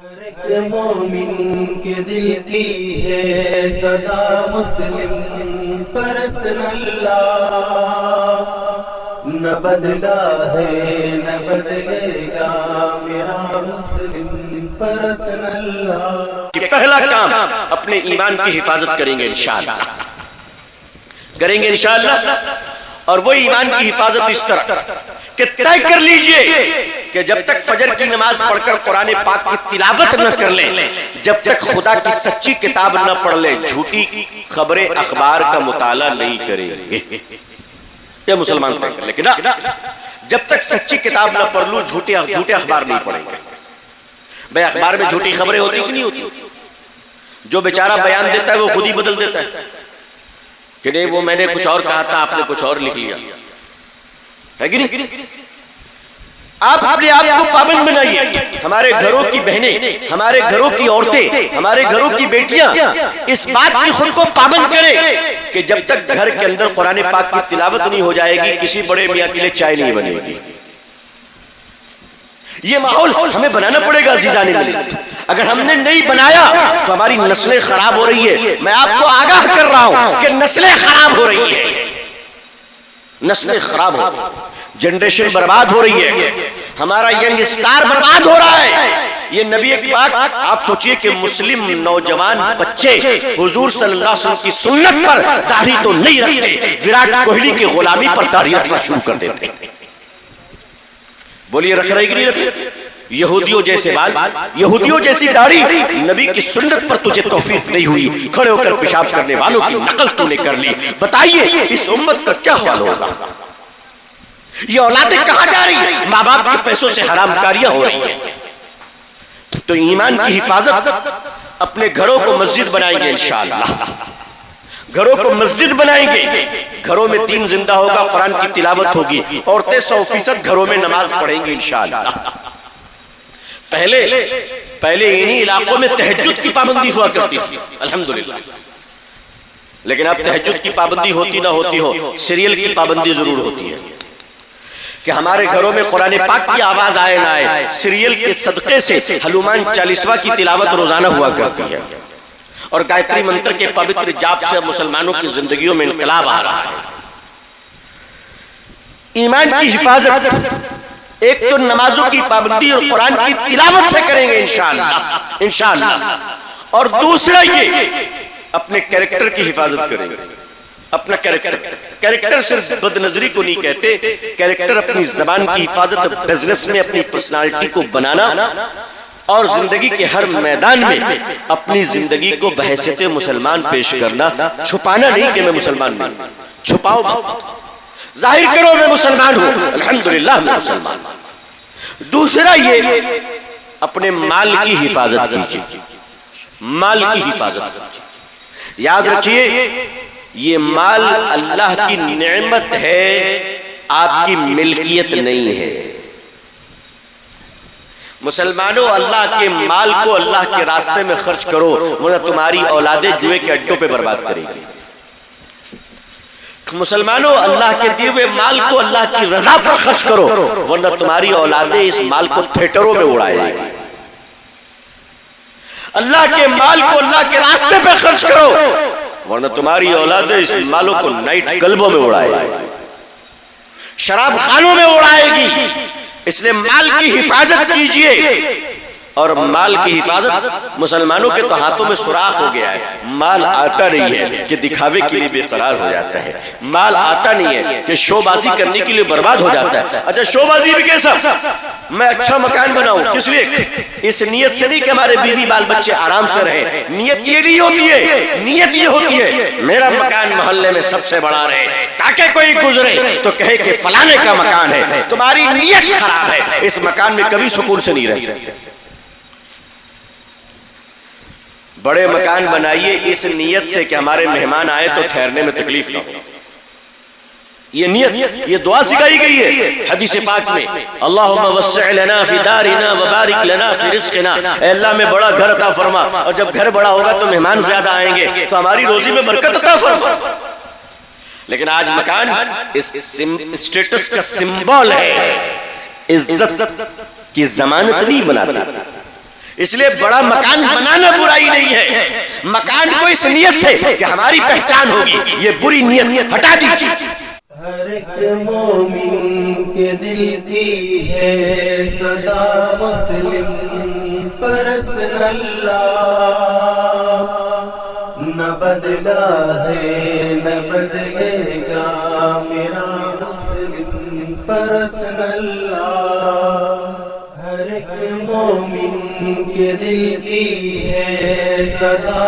ہر ایک مومن کے دل کی ہے صدا مسلم پرسن اللہ، نہ بدلا ہے نہ بدلے گا میرا مسلم پرسن اللہ۔ کہ پہلا کام اپنے ایمان کی حفاظت کریں گے انشاءاللہ، کریں گے انشاءاللہ۔ اور وہ ایمان کی حفاظت اس طرح کہ طے کر لیجئے کہ جب تک فجر کی نماز پڑھ کر قرآن پاک کی تلاوت نہ کر لیں، جب تک خدا کی سچی کتاب نہ پڑھ لیں، جھوٹی خبریں اخبار کا مطالعہ نہیں کریں گے۔ یہ مسلمان طے کر لیں کہ جب تک سچی کتاب نہ پڑھ لوں جھوٹے اخبار نہیں پڑھیں گے۔ بھئی اخبار میں جھوٹی خبریں ہوتی کہ نہیں ہوتی؟ جو بیچارہ بیان دیتا ہے وہ خود ہی بدل دیتا ہے کہ نہیں وہ میں نے کچھ اور کہا تھا، آپ نے کچھ اور لکھ لیا ہے کہ نہیں؟ آپ اپنے آپ کو پابند بنائیے۔ ہمارے گھروں کی بہنیں، ہمارے گھروں کی عورتیں، ہمارے گھروں کی بیٹیاں اس بات کی خود کو پابند کریں کہ جب تک گھر کے اندر قرآن پاک کی تلاوت نہیں ہو جائے گی، کسی بڑے میاں کے لیے چائے نہیں بنے گی۔ یہ ماحول ہمیں بنانا پڑے گا عزیزان ملت۔ اگر ہم نے نہیں بنایا تو ہماری نسلیں خراب ہو رہی ہے۔ میں آپ کو آگاہ کر رہا ہوں کہ نسلیں خراب ہو رہی ہیں، نسلیں خراب ہو رہی ہیں، جنریشن برباد ہو رہی ہے، ہمارا ینگ سٹار برباد ہو رہا ہے۔ یہ نبی پاک، آپ سوچئے کہ مسلم نوجوان بچے حضور صلی اللہ علیہ وسلم کی سنت پر داڑھی تو نہیں رکھتے، وراٹ کوہلی کی غلامی پر داڑھی رکھنا شروع کر دیتے۔ بولیے رکھ رہی کہ نہیں رکھ؟ یہودیوں جیسے بال، یہودیوں جیسی داڑھی، نبی کی سنت پر تجھے توفیق نہیں ہوئی، کھڑے ہو کر پیشاب کرنے والوں کی نقل تو نے کر لی۔ بتائیے اس امت کا کیا حال ہوگا؟ یہ اولادیں کہاں جا رہی ہیں؟ ماں باپ کے پیسوں سے حرام کاریاں ہو رہی ہیں۔ تو ایمان کی حفاظت، اپنے گھروں کو مسجد بنائیں گے انشاءاللہ، گھروں کو مسجد بنائیں گے، گھروں میں دین زندہ ہوگا، قرآن کی تلاوت ہوگی، عورتیں 100% گھروں میں نماز پڑھیں گی انشاءاللہ۔ پہلے انہی علاقوں میں تہجد کی پابندی ہوا کرتی تھی الحمدللہ، لیکن اب تہجد کی پابندی ہوتی نہ ہوتی ہو، سیریل کی پابندی ضرور ہوتی ہے کہ ہمارے گھروں میں قرآن پاک کی آواز آئے نہ آئے، سیریل کے صدقے سے ہنومان چالیسواں کی تلاوت روزانہ ہوا کرتی ہے، اور گایتری منتر کے پوتر جاپ سے مسلمانوں کی زندگیوں میں انقلاب آ رہا ہے۔ ایمان کی حفاظت ایک تو نمازوں کی پابندی اور قرآن کی تلاوت سے کریں گے انشاءاللہ، اور دوسرا یہ اپنے کیریکٹر کی حفاظت کریں گے۔ اپنا کیریکٹر صرف بد نظری کو نہیں کہتے، کیریکٹر اپنی زبان کی حفاظت، بزنس میں اپنی پرسنالٹی کو بنانا، اور زندگی کے ہر میدان میں اپنی زندگی کو بحیثیت مسلمان پیش کرنا، چھپانا نہیں کہ میں مسلمان نہیں، چھپاؤ ظاہر کرو میں مسلمان ہوں، الحمدللہ میں مسلمان ہوں۔ دوسرا یہ اپنے مال کی حفاظت کیجیے، مال کی حفاظت کیجیے۔ یاد رکھیے یہ مال اللہ کی نعمت ہے، آپ کی ملکیت نہیں ہے۔ مسلمانوں اللہ کے مال کو اللہ کے راستے میں خرچ کرو، ورنہ تمہاری اولادیں جوئے کے اڈوں پہ برباد کرے گی۔ مسلمانوں اللہ کے دیے ہوئے مال کو اللہ کی رضا پر خرچ کرو، ورنہ تمہاری اولادیں اس مال کو تھیٹروں میں اڑائے گی۔ اللہ کے مال کو اللہ کے راستے پہ خرچ کرو، ورنہ تمہاری اولادیں اس مالوں کو نائٹ کلبوں میں اڑائے گی، شراب خانوں میں اڑائے گی۔ اس لیے مال کی حفاظت کیجئے، اور مال کی حفاظت، مسلمانوں کے تو ہاتھوں میں سوراخ ہو گیا ہے، مال آتا نہیں ہے کہ دکھاوے کے لیے بے قرار ہو جاتا ہے، مال آتا نہیں ہے کہ شو بازی کرنے کے لیے برباد ہو جاتا ہے۔ اچھا شو بازی بھی کیسا؟ میں اچھا مکان بناؤں، کس لیے؟ اس نیت سے نہیں کہ ہمارے بیوی بال بچے آرام سے رہیں، نیت یہ نہیں ہوتی ہے، نیت یہ ہوتی ہے میرا مکان محلے میں سب سے بڑا رہے، تاکہ کوئی گزرے تو کہے کہ فلانے کا مکان ہے۔ تمہاری نیت خراب ہے، اس مکان میں کبھی سکون سے نہیں رہ سکتے۔ بڑے مکان بنائیے اس نیت سے کہ ہمارے مہمان آئے تو ٹھہرنے میں تکلیف نہ ہو، یہ نیت، یہ دعا سکھائی گئی ہے حدیث پاک میں، اللہم وسع لنا فی دارنا وبارک لنا فی رزقنا، اے اللہ میں بڑا گھر عطا فرما، اور جب گھر بڑا ہوگا تو مہمان زیادہ آئیں گے تو ہماری روزی میں برکت عطا فرما۔ لیکن آج مکان اسٹیٹس کا سمبول ہے، عزت کی ضمانت نہیں بناتا، اس لیے بڑا مکان بنانا برائی نہیں ہے، مکان کو اس نیت سے کہ ہماری پہچان ہوگی، یہ بری نیت ہٹا دیجیے۔ ہر ایک مومن کے دل کی ہے صدا مسلم پرست اللہ، نہ بدلا ہے نہ بدلے گا میرا مسلم پرست اللہ۔ ہر ایک مومن کے دل کی ہے صدا